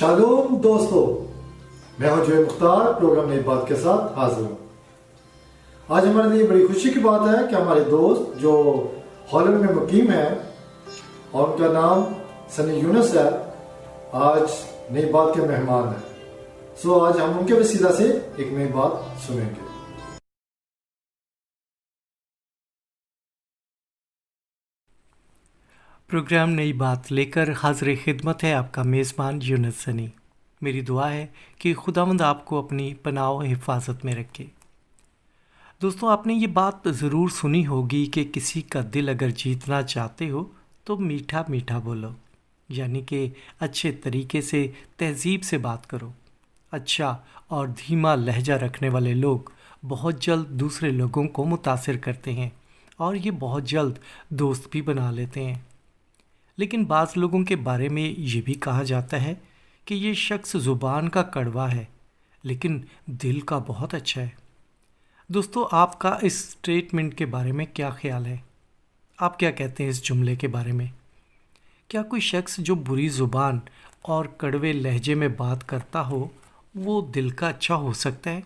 Shalom दोस्तों, मैं हूं जोए मुख्तार प्रोग्राम नई बात के साथ हाजिर हूं। आज हमारे लिए बड़ी खुशी की बात है कि हमारे दोस्त जो हॉलैंड में मुकीम है और उनका नाम सनी यूनुस है, आज नई बात के मेहमान हैं। सो आज हम उनके वसीला से एक नई बात सुनेंगे। प्रोग्राम नई बात लेकर हाज़िर खिदमत है आपका मेज़बान यूनुस सनी। मेरी दुआ है कि खुदावंद आपको अपनी पनाह व हिफाजत में रखे। दोस्तों, आपने ये बात ज़रूर सुनी होगी कि किसी का दिल अगर जीतना चाहते हो तो मीठा मीठा बोलो, यानी कि अच्छे तरीके से तहज़ीब से बात करो। अच्छा और धीमा लहजा रखने वाले लोग बहुत जल्द दूसरे लोगों को मुतासिर करते हैं और ये बहुत जल्द दोस्त भी बना लेते हैं। लेकिन बाज़ लोगों के बारे में ये भी कहा जाता है कि ये शख्स ज़ुबान का कड़वा है लेकिन दिल का बहुत अच्छा है। दोस्तों, आपका इस स्टेटमेंट के बारे में क्या ख्याल है? आप क्या कहते हैं इस जुमले के बारे में? क्या कोई शख्स जो बुरी ज़ुबान और कड़वे लहजे में बात करता हो वो दिल का अच्छा हो सकता है?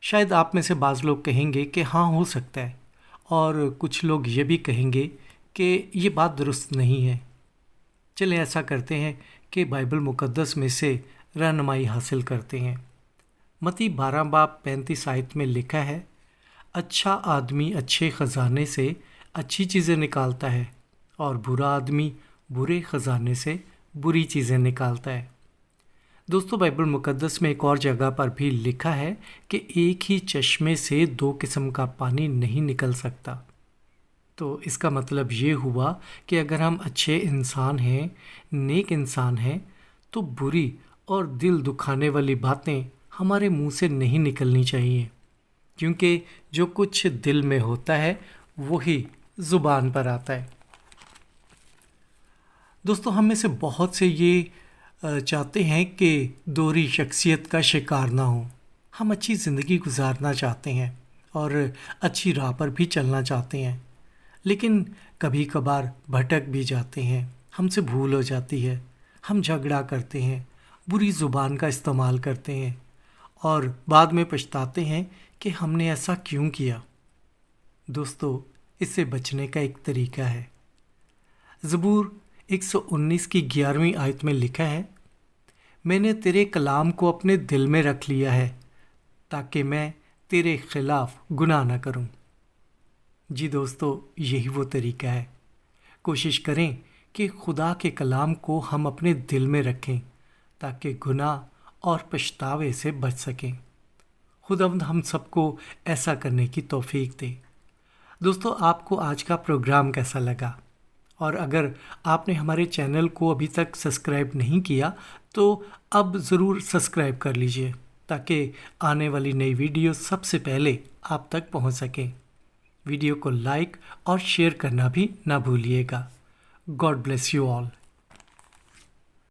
शायद आप में से बाज़ लोग कहेंगे कि हाँ, हो सकता है, और कुछ लोग ये भी कहेंगे कि ये बात दुरुस्त नहीं है। चलें ऐसा करते हैं कि बाइबल मुक़द्दस में से रहनुमाई हासिल करते हैं। मत्ती 12 बाब 35 आयत में लिखा है, अच्छा आदमी अच्छे ख़जाने से अच्छी चीज़ें निकालता है और बुरा आदमी बुरे ख़जाने से बुरी चीज़ें निकालता है। दोस्तों, बाइबल मुक़द्दस में एक और जगह पर भी लिखा है कि एक ही चश्मे से दो किस्म का पानी नहीं निकल सकता। तो इसका मतलब ये हुआ कि अगर हम अच्छे इंसान हैं, नेक इंसान हैं, तो बुरी और दिल दुखाने वाली बातें हमारे मुंह से नहीं निकलनी चाहिए, क्योंकि जो कुछ दिल में होता है वही ज़ुबान पर आता है। दोस्तों, हम में से बहुत से ये चाहते हैं कि दोहरी शख्सियत का शिकार ना हो। हम अच्छी ज़िंदगी गुजारना चाहते हैं और अच्छी राह पर भी चलना चाहते हैं, लेकिन कभी कभार भटक भी जाते हैं, हमसे भूल हो जाती है, हम झगड़ा करते हैं, बुरी ज़ुबान का इस्तेमाल करते हैं और बाद में पछताते हैं कि हमने ऐसा क्यों किया। दोस्तों, इससे बचने का एक तरीका है। ज़बूर 119 की 11वीं आयत में लिखा है, मैंने तेरे कलाम को अपने दिल में रख लिया है ताकि मैं तेरे खिलाफ़ गुनाह न करूं। जी दोस्तों, यही वो तरीका है। कोशिश करें कि खुदा के कलाम को हम अपने दिल में रखें ताकि गुनाह और पछतावे से बच सकें। खुदावंद हम सबको ऐसा करने की तौफीक दे। दोस्तों, आपको आज का प्रोग्राम कैसा लगा? और अगर आपने हमारे चैनल को अभी तक सब्सक्राइब नहीं किया तो अब ज़रूर सब्सक्राइब कर लीजिए ताकि आने वाली नई वीडियो सबसे पहले आप तक पहुंच सकें। वीडियो को लाइक और शेयर करना भी ना भूलिएगा। God bless you all.